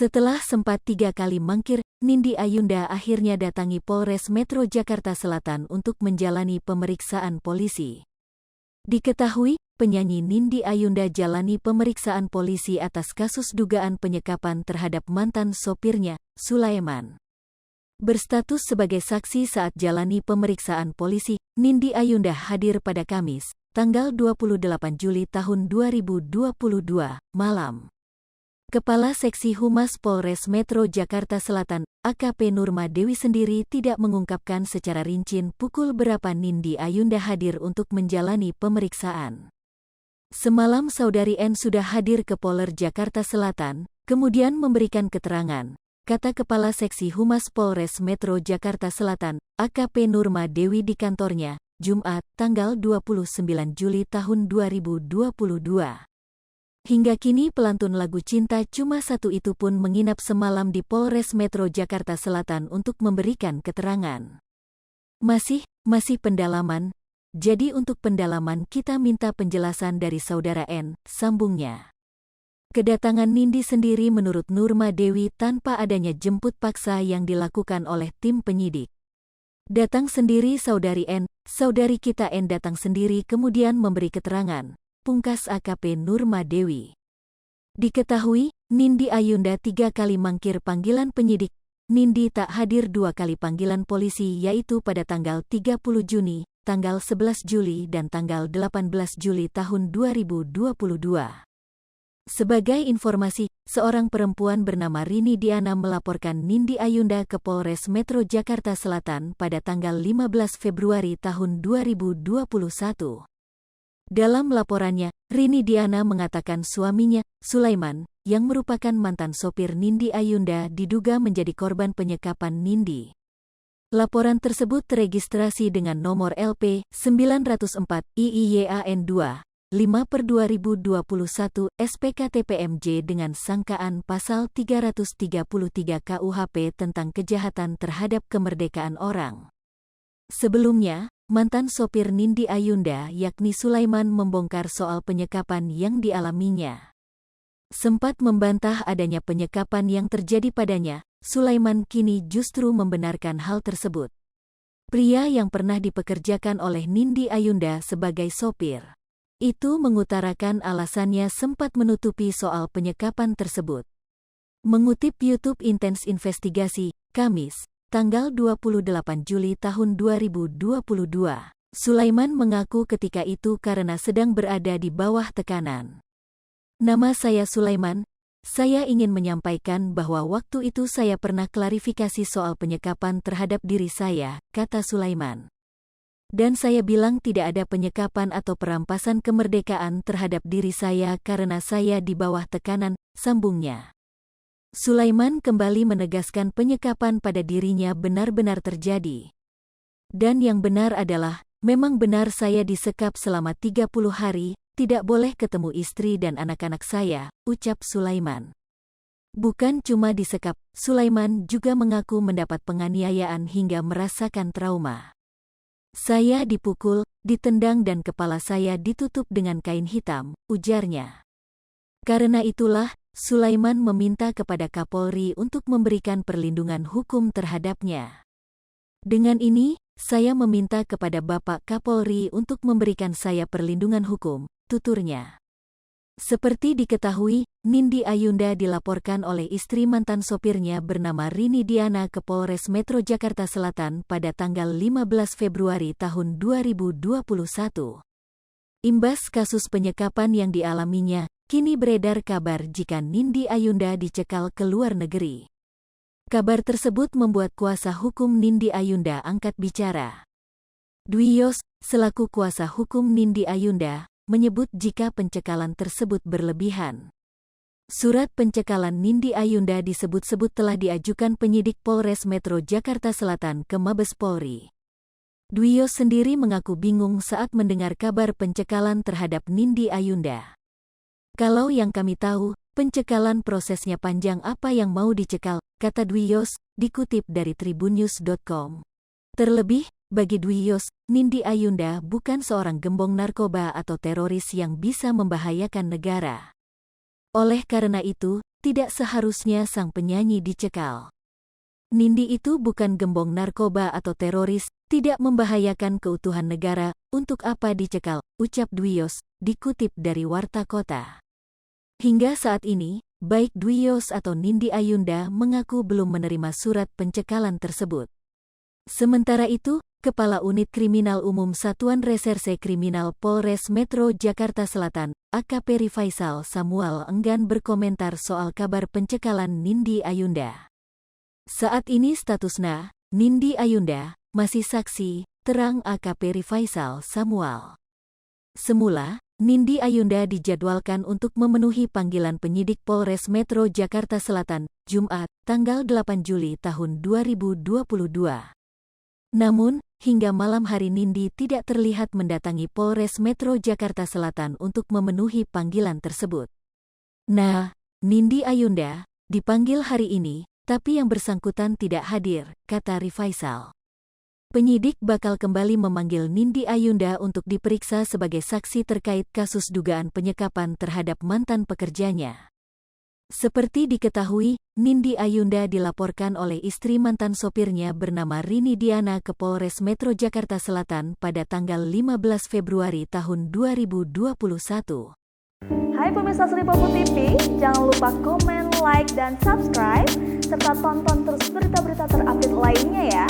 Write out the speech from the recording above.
Setelah sempat 3 kali mangkir, Nindi Ayunda akhirnya datangi Polres Metro Jakarta Selatan untuk menjalani pemeriksaan polisi. Diketahui, penyanyi Nindi Ayunda jalani pemeriksaan polisi atas kasus dugaan penyekapan terhadap mantan sopirnya, Sulaiman. Berstatus sebagai saksi saat jalani pemeriksaan polisi, Nindi Ayunda hadir pada Kamis, tanggal 28 Juli tahun 2022, malam. Kepala Seksi Humas Polres Metro Jakarta Selatan, AKP Nurma Dewi sendiri tidak mengungkapkan secara rinci pukul berapa Nindi Ayunda hadir untuk menjalani pemeriksaan. Semalam Saudari N sudah hadir ke Polres Jakarta Selatan, kemudian memberikan keterangan, kata Kepala Seksi Humas Polres Metro Jakarta Selatan, AKP Nurma Dewi di kantornya, Jumat, tanggal 29 Juli tahun 2022. Hingga kini pelantun lagu Cinta Cuma Satu itu pun menginap semalam di Polres Metro Jakarta Selatan untuk memberikan keterangan. Masih pendalaman, jadi untuk pendalaman kita minta penjelasan dari Saudara N, sambungnya. Kedatangan Nindi sendiri menurut Nurma Dewi tanpa adanya jemput paksa yang dilakukan oleh tim penyidik. Datang sendiri Saudari N, saudari kita N datang sendiri kemudian memberi keterangan. Pungkas AKP Nurma Dewi. Diketahui, Nindi Ayunda 3 kali mangkir panggilan penyidik. Nindi tak hadir 2 kali panggilan polisi yaitu pada tanggal 30 Juni, tanggal 11 Juli dan tanggal 18 Juli tahun 2022. Sebagai informasi, seorang perempuan bernama Rini Diana melaporkan Nindi Ayunda ke Polres Metro Jakarta Selatan pada tanggal 15 Februari tahun 2021. Dalam laporannya, Rini Diana mengatakan suaminya, Sulaiman, yang merupakan mantan sopir Nindi Ayunda diduga menjadi korban penyekapan Nindi. Laporan tersebut teregistrasi dengan nomor LP 904 IIYAN 2, 5/2021 SPKTPMJ dengan sangkaan pasal 333 KUHP tentang kejahatan terhadap kemerdekaan orang. Sebelumnya, mantan sopir Nindi Ayunda yakni Sulaiman membongkar soal penyekapan yang dialaminya. Sempat membantah adanya penyekapan yang terjadi padanya, Sulaiman kini justru membenarkan hal tersebut. Pria yang pernah dipekerjakan oleh Nindi Ayunda sebagai sopir itu mengutarakan alasannya sempat menutupi soal penyekapan tersebut. Mengutip YouTube Intens Investigasi, Kamis, tanggal 28 Juli tahun 2022, Sulaiman mengaku ketika itu karena sedang berada di bawah tekanan. Nama saya Sulaiman, saya ingin menyampaikan bahwa waktu itu saya pernah klarifikasi soal penyekapan terhadap diri saya, kata Sulaiman. Dan saya bilang tidak ada penyekapan atau perampasan kemerdekaan terhadap diri saya karena saya di bawah tekanan, sambungnya. Sulaiman kembali menegaskan penyekapan pada dirinya benar-benar terjadi. Dan yang benar adalah, memang benar saya disekap selama 30 hari, tidak boleh ketemu istri dan anak-anak saya, ucap Sulaiman. Bukan cuma disekap, Sulaiman juga mengaku mendapat penganiayaan hingga merasakan trauma. Saya dipukul, ditendang dan kepala saya ditutup dengan kain hitam, ujarnya. Karena itulah, Sulaiman meminta kepada Kapolri untuk memberikan perlindungan hukum terhadapnya. Dengan ini, saya meminta kepada Bapak Kapolri untuk memberikan saya perlindungan hukum, tuturnya. Seperti diketahui, Nindi Ayunda dilaporkan oleh istri mantan sopirnya bernama Rini Diana ke Polres Metro Jakarta Selatan pada tanggal 15 Februari tahun 2021. Imbas kasus penyekapan yang dialaminya, kini beredar kabar jika Nindi Ayunda dicekal ke luar negeri. Kabar tersebut membuat kuasa hukum Nindi Ayunda angkat bicara. Dwi Yos, selaku kuasa hukum Nindi Ayunda, menyebut jika pencekalan tersebut berlebihan. Surat pencekalan Nindi Ayunda disebut-sebut telah diajukan penyidik Polres Metro Jakarta Selatan ke Mabes Polri. Dwi Yos sendiri mengaku bingung saat mendengar kabar pencekalan terhadap Nindi Ayunda. Kalau yang kami tahu, pencekalan prosesnya panjang apa yang mau dicekal, kata Dwi Yos, dikutip dari tribunnews.com. Terlebih, bagi Dwi Yos, Nindi Ayunda bukan seorang gembong narkoba atau teroris yang bisa membahayakan negara. Oleh karena itu, tidak seharusnya sang penyanyi dicekal. Nindi itu bukan gembong narkoba atau teroris, tidak membahayakan keutuhan negara, untuk apa dicekal, ucap Dwi Yos, dikutip dari Warta Kota. Hingga saat ini, baik Dwi Yos atau Nindi Ayunda mengaku belum menerima surat pencekalan tersebut. Sementara itu, Kepala Unit Kriminal Umum Satuan Reserse Kriminal Polres Metro Jakarta Selatan, AKP Rifaisal Samuel enggan berkomentar soal kabar pencekalan Nindi Ayunda. Saat ini statusnya, Nindi Ayunda, masih saksi, terang AKP Rifaisal Samuel. Semula, Nindi Ayunda dijadwalkan untuk memenuhi panggilan penyidik Polres Metro Jakarta Selatan, Jumat, tanggal 8 Juli tahun 2022. Namun, hingga malam hari Nindi tidak terlihat mendatangi Polres Metro Jakarta Selatan untuk memenuhi panggilan tersebut. Nah, Nindi Ayunda dipanggil hari ini, tapi yang bersangkutan tidak hadir, kata Rifaisal. Penyidik bakal kembali memanggil Nindi Ayunda untuk diperiksa sebagai saksi terkait kasus dugaan penyekapan terhadap mantan pekerjanya. Seperti diketahui, Nindi Ayunda dilaporkan oleh istri mantan sopirnya bernama Rini Diana ke Polres Metro Jakarta Selatan pada tanggal 15 Februari tahun 2021. Hai pemirsa Sri Popo TV, jangan lupa komen, like, dan subscribe, serta tonton terus berita-berita terupdate lainnya ya.